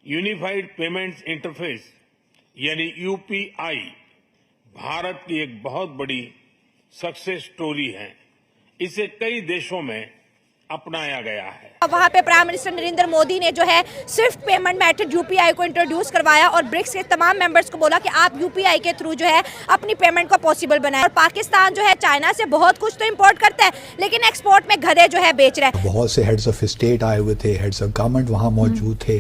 Unified payments interface यानी UPI Bharat की एक बहुत बड़ी सक्सेस स्टोरी है। इसे कई देशों में अपनाया गया है। वहाँ पे प्राइम मिनिस्टर नरेंद्र मोदी ने जो है स्विफ्ट पेमेंट मेथड यूपीआई को इंट्रोड्यूस करवाया और ब्रिक्स के तमाम मेंबर्स को बोला कि आप यूपीआई के थ्रू जो है अपनी पेमेंट को पॉसिबल बनाएं। और पाकिस्तान जो है चाइना से बहुत कुछ तो इंपोर्ट करता है, लेकिन एक्सपोर्ट में गधे जो है बेच रहा है। बहुत से हेड्स ऑफ स्टेट आए हुए थे, हेड्स ऑफ गवर्नमेंट वहाँ मौजूद थे।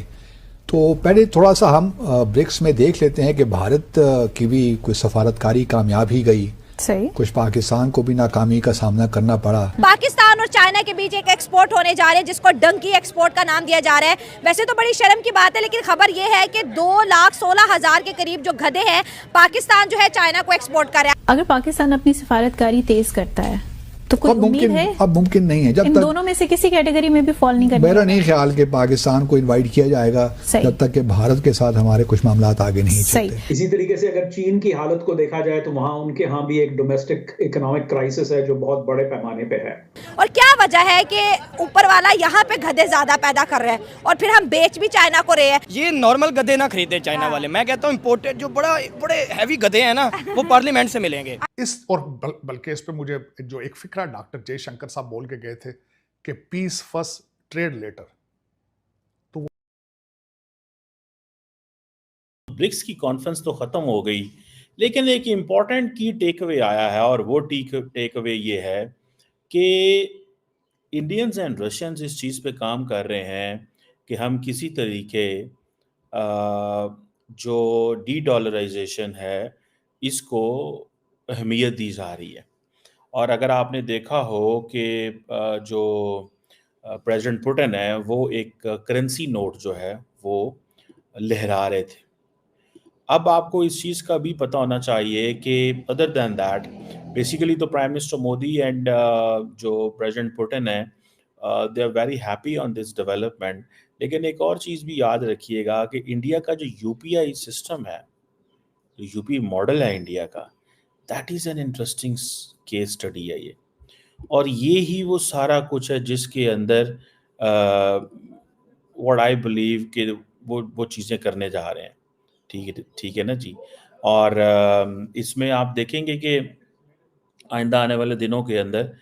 तो पहले थोड़ा सा हम ब्रिक्स में देख लेते हैं कि भारत की भी कुछ सफारतकारी कामयाब ही गई, सही, कुछ पाकिस्तान को भी नाकामी का सामना करना पड़ा। पाकिस्तान और चाइना के बीच एक एक्सपोर्ट होने जा रहे हैं जिसको डंकी एक्सपोर्ट का नाम दिया जा रहा है। वैसे तो बड़ी शर्म की बात है, लेकिन खबर ये है कि 2,16,000 के करीब जो गधे हैं पाकिस्तान जो है चाइना को एक्सपोर्ट कर रहा है। अगर पाकिस्तान अपनी सफारतकारी तेज करता है तो कोई उम्मीद है? अब मुमकिन नहीं है, जब इन तक दोनों में से किसी कैटेगरी में भी फॉल नहीं करना। मेरा नहीं ख्याल कि पाकिस्तान को इनवाइट किया जाएगा जब तक कि भारत के साथ हमारे कुछ मामला आगे नहीं चलते। इसी तरीके से अगर चीन की हालत को देखा जाए तो वहाँ उनके यहाँ भी एक डोमेस्टिक इकोनॉमिक क्राइसिस है जो बहुत बड़े पैमाने पे है। और क्या वजह है कि ऊपर वाला यहाँ पे गधे ज्यादा पैदा कर रहे हैं और फिर हम बेच भी चाइना को रहे हैं। ये नॉर्मल गधे ना खरीदे चाइना वाले, मैं कहता हूँ इम्पोर्टेड जो बड़े हैवी गधे हैं ना वो पार्लियामेंट से मिलेंगे। इस और बल्कि इस पे मुझे जो एक फिक्रा डॉक्टर जयशंकर साहब बोल के गए थे कि पीस फर्स्ट ट्रेड लेटर, तो ब्रिक्स की कॉन्फ्रेंस तो खत्म हो गई, लेकिन एक इम्पॉर्टेंट की टेक अवे आया है और वो टेक अवे ये है कि इंडियंस एंड रशियंस इस चीज़ पे काम कर रहे हैं कि हम किसी तरीके जो डी-डॉलराइजेशन है इसको अहमियत दी जा रही है। और अगर आपने देखा हो कि जो प्रेसिडेंट पुतिन है वो एक करेंसी नोट जो है वो लहरा रहे थे। अब आपको इस चीज़ का भी पता होना चाहिए कि अदर दैन दैट बेसिकली तो प्राइम मिनिस्टर मोदी एंड जो प्रेसिडेंट पुतिन है they are very happy on this development. लेकिन एक और चीज़ भी याद रखिएगा कि इंडिया का जो यूपीआई सिस्टम है, जो यूपी मॉडल है इंडिया का, that is an interesting case study है ये। और ये ही वो सारा कुछ है जिसके अंदर व्हाट आई बिलीव कि वो चीज़ें करने जा रहे हैं। ठीक है ना जी। और इसमें आप देखेंगे कि आइंदा आने वाले दिनों के अंदर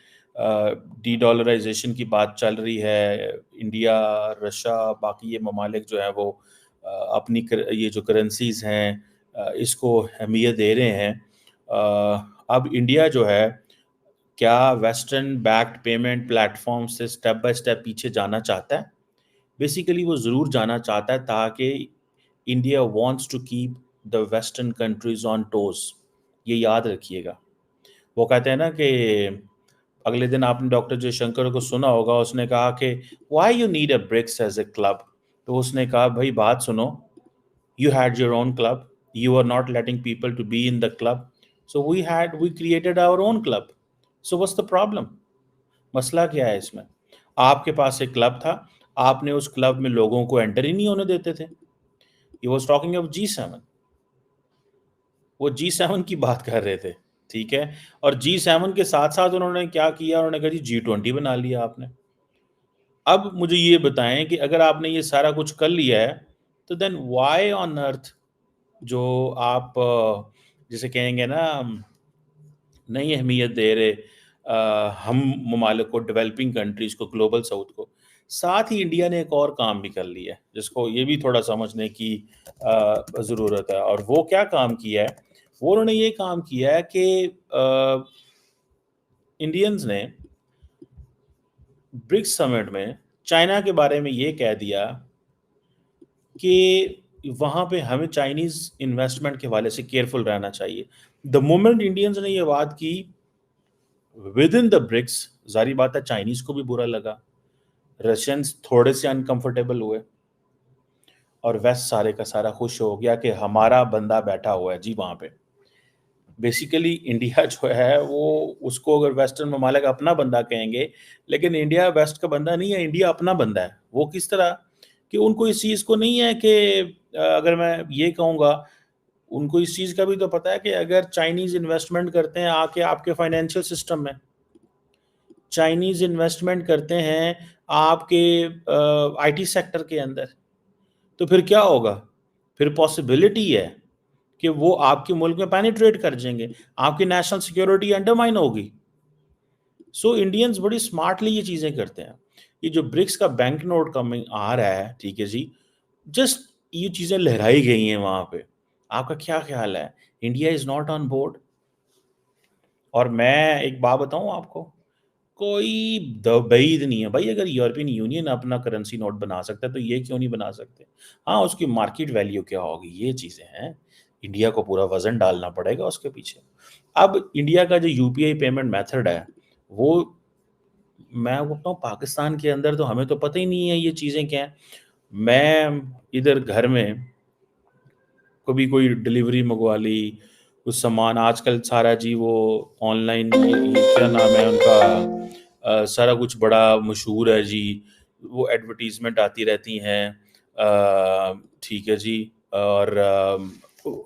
डी डॉलराइजेशन की बात चल रही है। इंडिया, रशिया, बाकी ये ममालिक जो है वो अपनी ये जो करेंसीज हैं इसको अहमियत दे रहे हैं। अब इंडिया जो है क्या वेस्टर्न बैक्ड पेमेंट प्लेटफॉर्म से स्टेप बाय स्टेप पीछे जाना चाहता है? बेसिकली वो ज़रूर जाना चाहता है ताकि India wants to keep the western countries on toes. ये याद रखिएगा। वो कहते हैं ना कि अगले दिन आपने डॉक्टर जयशंकर को सुना होगा, उसने कहा कि why you need a BRICS as a club. तो उसने कहा भाई बात सुनो, you had your own club, you were not letting people to be in the club, so we created our own club, so what's the problem? मसला क्या है इसमें? आपके पास एक क्लब था, आपने उस क्लब में लोगों को एंटर ही नहीं होने देते थे। He was talking of G7, वो G7 की बात कर रहे थे, ठीक है। और G7 के साथ साथ उन्होंने क्या किया, उन्होंने कहा जी G20 बना लिया आपने। अब मुझे ये बताएं कि अगर आपने ये सारा कुछ कर लिया है तो देन व्हाई ऑन अर्थ जो आप जिसे कहेंगे ना नहीं अहमियत दे रहे हम ममालिक को, डेवलपिंग कंट्रीज को, ग्लोबल साउथ को। साथ ही इंडिया ने एक और काम भी कर लिया है जिसको ये भी थोड़ा समझने की ज़रूरत है। और वो क्या काम किया है? वो उन्होंने ये काम किया है कि इंडियंस ने ब्रिक्स समिट में चाइना के बारे में ये कह दिया कि वहाँ पे हमें चाइनीज़ इन्वेस्टमेंट के हवाले से केयरफुल रहना चाहिए। द मोमेंट इंडियंस ने ये बात की विद इन द ब्रिक्स, जारी बात है चाइनीज़ को भी बुरा लगा, रशियंस थोड़े से अनकंफर्टेबल हुए और वेस्ट सारे का सारा खुश हो गया कि हमारा बंदा बैठा हुआ है जी वहाँ पे। बेसिकली इंडिया जो है वो उसको अगर वेस्टर्न ममालिक अपना बंदा कहेंगे, लेकिन इंडिया वेस्ट का बंदा नहीं है, इंडिया अपना बंदा है। वो किस तरह कि उनको इस चीज़ को नहीं है कि अगर मैं ये कहूँगा, उनको इस चीज़ का भी तो पता है कि अगर चाइनीज़ इन्वेस्टमेंट करते हैं आके आपके फाइनेंशियल सिस्टम में, चाइनीज़ इन्वेस्टमेंट करते हैं आपके आईटी सेक्टर के अंदर, तो फिर क्या होगा? फिर पॉसिबिलिटी है कि वो आपके मुल्क में पेनिट्रेट कर जाएंगे, आपकी नेशनल सिक्योरिटी अंडरमाइन होगी। सो इंडियंस बड़ी स्मार्टली ये चीज़ें करते हैं। ये जो ब्रिक्स का बैंक नोट कमिंग आ रहा है, ठीक है जी, जस्ट ये चीज़ें लहराई गई हैं वहाँ पे। आपका क्या ख्याल है? India is not on board? और मैं एक बात बताऊँ आपको, कोई दबईद नहीं है भाई। अगर यूरोपियन यूनियन अपना करेंसी नोट बना सकता है तो ये क्यों नहीं बना सकते? हाँ, उसकी मार्केट वैल्यू क्या होगी, ये चीज़ें हैं। इंडिया को पूरा वजन डालना पड़ेगा उसके पीछे। अब इंडिया का जो यूपीआई पेमेंट मेथड है, वो मैं बोलता हूँ पाकिस्तान के अंदर तो हमें तो पता ही नहीं है ये चीज़ें क्या हैं। मैं इधर घर में कभी कोई डिलीवरी मंगवा ली, कुछ सामान आजकल सारा जी वो ऑनलाइन ये क्या नाम है उनका, सारा कुछ बड़ा मशहूर है जी, वो एडवर्टीज़मेंट आती रहती हैं, ठीक है जी, और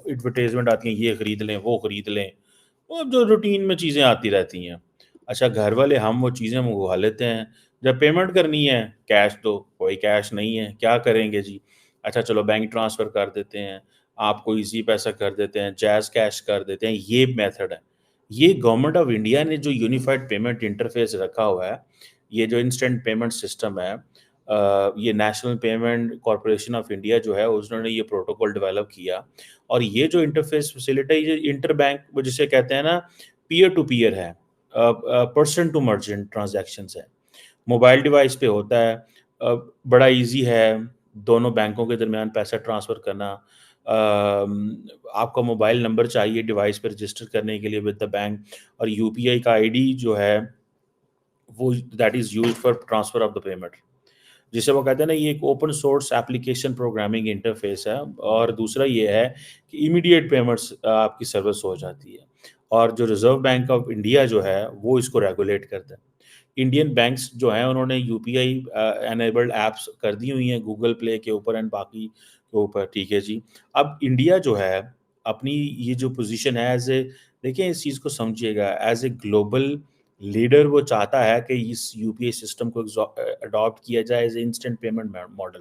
एडवर्टाइज़मेंट आती हैं, ये खरीद लें, वो खरीद लें, वो जो रूटीन में चीज़ें आती रहती हैं। अच्छा, घर वाले हम वो चीज़ें मंगवा लेते हैं, जब पेमेंट करनी है कैश तो कोई कैश नहीं है, क्या करेंगे जी? अच्छा चलो बैंक ट्रांसफ़र कर देते हैं, आपको ईज़ी पैसा कर देते हैं, जैज़ कैश कर देते हैं, ये मेथड है। ये गवर्नमेंट ऑफ इंडिया ने जो यूनिफाइड पेमेंट इंटरफ़ेस रखा हुआ है, ये जो इंस्टेंट पेमेंट सिस्टम है, ये national payment corporation of India जो है उन्होंने ये प्रोटोकॉल डेवलप किया, और ये जो इंटरफ़ेस फैसिलिटी ये इंटर बैंक वो जिसे कहते हैं ना, पीयर टू पीयर है, पर्सन टू मर्चेंट ट्रांज़ैक्शंस है। मोबाइल डिवाइस पे होता है, बड़ा ईज़ी है दोनों बैंकों के दरमियान पैसा ट्रांसफ़र करना। आपका मोबाइल नंबर चाहिए डिवाइस पे रजिस्टर करने के लिए विद द बैंक, और यूपीआई का आईडी जो है वो that is used for transfer of the payment, जिसे वो कहते हैं ना, ये एक open source application programming interface है। और दूसरा ये है कि इमीडिएट पेमेंट्स आपकी सर्विस हो जाती है, और जो रिज़र्व बैंक ऑफ इंडिया जो है वो इसको रेगुलेट करता है। इंडियन बैंक्स जो हैं उन्होंने यूपीआई एनेबल्ड ऐप्स कर दी हुई हैं गूगल प्ले के ऊपर एंड बाकी के ऊपर, ठीक है जी। अब इंडिया जो है अपनी ये जो पोजीशन है एज ए, देखिए इस चीज़ को समझिएगा, एज ए ग्लोबल लीडर वो चाहता है कि इस यूपीआई सिस्टम को अडॉप्ट किया जाए as a instant payment model.